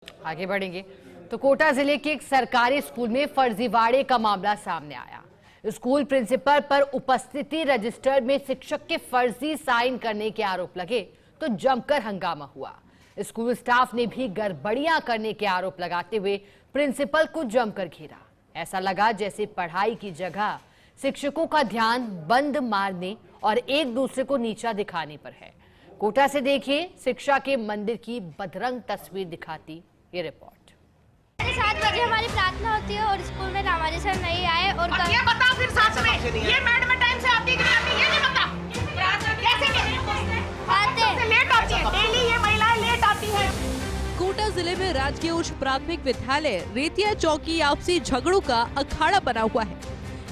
आगे बढ़ेंगे तो कोटा जिले के एक सरकारी स्कूल में फर्जीवाड़े का मामला सामने आया। स्कूल प्रिंसिपल पर उपस्थिति रजिस्टर में शिक्षक के फर्जी साइन करने के आरोप लगे तो जमकर हंगामा हुआ। स्कूल स्टाफ ने भी गड़बड़ियां करने के आरोप लगाते हुए प्रिंसिपल को जमकर घेरा। ऐसा लगा जैसे पढ़ाई की जगह शिक्षकों का ध्यान बंद मारने और एक दूसरे को नीचा दिखाने पर है। कोटा से देखिए शिक्षा के मंदिर की बदरंग तस्वीर दिखाती ये रिपोर्ट। 7 बजे हमारी प्रार्थना होती है और स्कूल में रामाजी सर नहीं आए और ये बता फिर साथ में ये मैडम टाइम से आती है कि नहीं आती ये नहीं पता कैसे आते लेट आती है डेली ये महिलाएं लेट आती है। कोटा जिले में राजकीय उच्च प्राथमिक विद्यालय रेतिया चौकी आपसी झगड़ों का अखाड़ा बना हुआ है।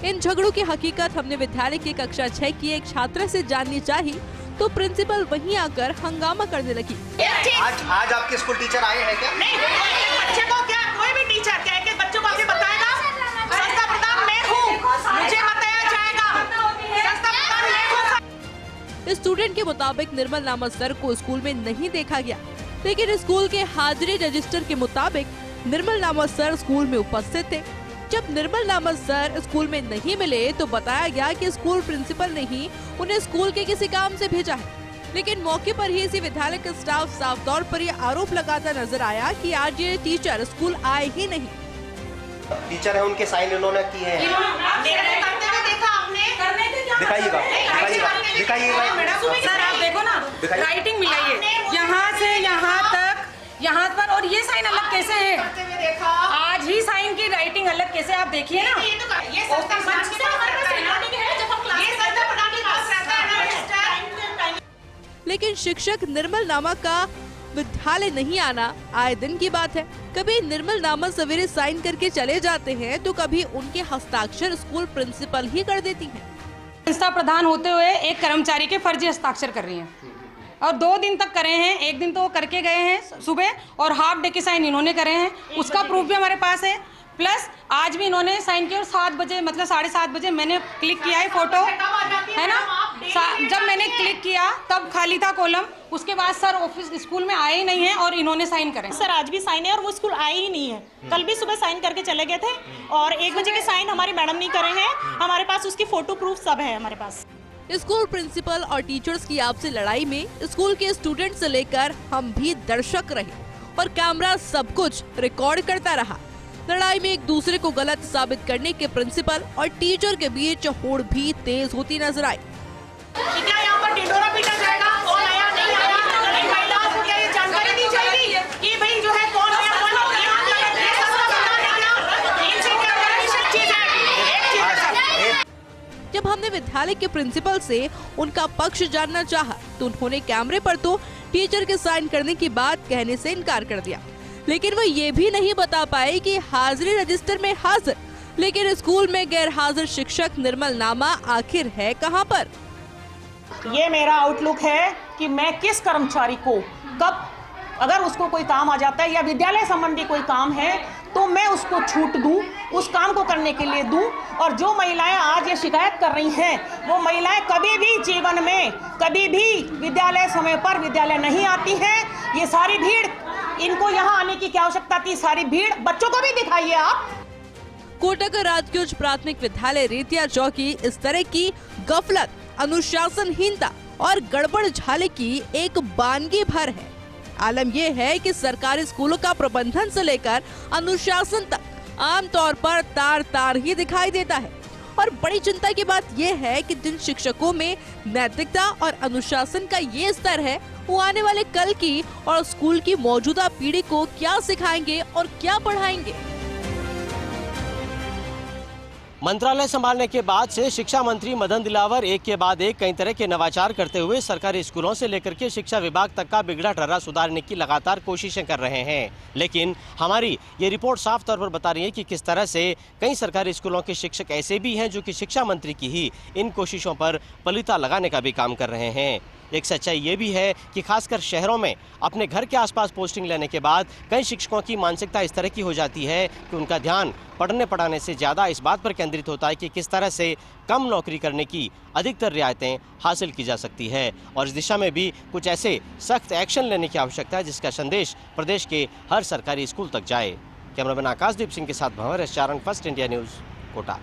इन झगड़ों की हकीकत हमने विद्यालय की कक्षा 6 की एक छात्रा से जाननी चाहिए तो प्रिंसिपल वहीं आकर हंगामा करने लगी। आज आपके स्कूल टीचर आए हैं क्या? नहीं, बच्चे को क्या कोई भी टीचर क्या है बच्चों को आगे बताएगा? संस्था प्रधान मैं हूँ, मुझे बताया जाएगा। संस्था प्रधान मैं हूँ। स्टूडेंट के मुताबिक निर्मल नामक सर को स्कूल में नहीं देखा गया, लेकिन स्कूल के हाजिरी रजिस्टर के मुताबिक निर्मल नामक सर स्कूल में उपस्थित थे। जब निर्मल नामक सर स्कूल में नहीं मिले तो बताया गया कि स्कूल प्रिंसिपल ने ही उन्हें स्कूल के किसी काम से भेजा है, लेकिन मौके पर ही इसी विद्यालय का स्टाफ साफ तौर पर ये आरोप लगाता नजर आया कि आज ये टीचर स्कूल आए ही नहीं। टीचर है उनके साइन इन्होंने किए हैं। दिखाइएगा सर, आप देखो ना राइटिंग मिलाइए यहाँ से यहाँ तक यहाँ पर, और ये साइन अलग कैसे है? आज ही साइन की राइटिंग अलग कैसे, आप देखिए ना। लेकिन शिक्षक निर्मल नामक का विद्यालय नहीं आना आए दिन की बात है। कभी निर्मल नामक सवेरे साइन करके चले जाते हैं तो कभी उनके हस्ताक्षर स्कूल प्रिंसिपल ही कर देती हैं। संस्था प्रधान होते हुए एक कर्मचारी के फर्जी हस्ताक्षर कर रही हैं और 2 दिन तक करे हैं। एक दिन तो वो करके गए हैं सुबह और हाफ डे के साइन इन्होंने करे हैं, उसका प्रूफ भी हमारे पास है। प्लस आज भी इन्होंने साइन किया और 7 बजे मतलब 7:30 बजे मैंने क्लिक किया है फोटो, है ना। जब मैंने क्लिक किया तब खाली था कॉलम, उसके बाद सर ऑफिस स्कूल में आए ही नहीं है और इन्होंने साइन करे। सर आज भी साइन है और वो स्कूल आए ही नहीं है। कल भी सुबह साइन करके चले गए थे और 1 बजे के साइन हमारी मैडम नहीं करे हैं। हमारे पास उसकी फोटो प्रूफ सब है हमारे पास। स्कूल प्रिंसिपल और टीचर्स की आपसी लड़ाई में स्कूल के स्टूडेंट से लेकर हम भी दर्शक रहे और कैमरा सब कुछ रिकॉर्ड करता रहा। लड़ाई में एक दूसरे को गलत साबित करने के प्रिंसिपल और टीचर के बीच होड़ भी तेज होती नजर आई। क्या यहाँ पर ढिंढोरा पीटा जाएगा? कौन आया नहीं आया? महिलाओं को क्या ये जानकारी दी जाएगी कि भाई जो है कौन आया कौन नहीं? जब हमने विद्यालय के प्रिंसिपल से उनका पक्ष जानना चाहा तो उन्होंने कैमरे पर तो टीचर के साइन करने की बात कहने से इनकार कर दिया, लेकिन वो ये भी नहीं बता पाए कि हाजिरी रजिस्टर में हाजिर लेकिन स्कूल में गैर हाजिर शिक्षक निर्मल नामा आखिर है कहां पर। ये मेरा आउटलुक है कि मैं किस कर्मचारी को कब अगर उसको कोई काम आ जाता है या विद्यालय संबंधी कोई काम है तो मैं उसको छूट दूं, उस काम को करने के लिए दूं। और जो महिलाएं आज ये शिकायत कर रही हैं वो महिलाएं कभी भी जीवन में कभी भी विद्यालय समय पर विद्यालय नहीं आती हैं। ये सारी भीड़, इनको यहाँ आने की क्या आवश्यकता थी? सारी भीड़ बच्चों को भी दिखाइए आप। कोटा का राजकीय उच्च प्राथमिक विद्यालय रेतिया चौकी इस तरह की गफलत, अनुशासनहीनता और गड़बड़ झाले की एक बानगी भर है। आलम यह है कि सरकारी स्कूलों का प्रबंधन से लेकर अनुशासन तक आमतौर पर तार तार ही दिखाई देता है और बड़ी चिंता की बात यह है कि जिन शिक्षकों में नैतिकता और अनुशासन का ये स्तर है वो आने वाले कल की और स्कूल की मौजूदा पीढ़ी को क्या सिखाएंगे और क्या पढ़ाएंगे। मंत्रालय संभालने के बाद से शिक्षा मंत्री मदन दिलावर एक के बाद एक कई तरह के नवाचार करते हुए सरकारी स्कूलों से लेकर के शिक्षा विभाग तक का बिगड़ा टर्रा सुधारने की लगातार कोशिशें कर रहे हैं, लेकिन हमारी ये रिपोर्ट साफ तौर पर बता रही है कि किस तरह से कई सरकारी स्कूलों के शिक्षक ऐसे भी हैं जो कि शिक्षा मंत्री की ही इन कोशिशों पर पलीता लगाने का भी काम कर रहे हैं। एक सच्चाई ये भी है कि खासकर शहरों में अपने घर के आसपास पोस्टिंग लेने के बाद कई शिक्षकों की मानसिकता इस तरह की हो जाती है कि उनका ध्यान पढ़ने पढ़ाने से ज़्यादा इस बात पर केंद्रित होता है कि किस तरह से कम नौकरी करने की अधिकतर रियायतें हासिल की जा सकती है। और इस दिशा में भी कुछ ऐसे सख्त एक्शन लेने की आवश्यकता है जिसका संदेश प्रदेश के हर सरकारी स्कूल तक जाए। कैमरामैन आकाशदीप सिंह के साथ भंवर एस चारण, फर्स्ट इंडिया न्यूज़, कोटा।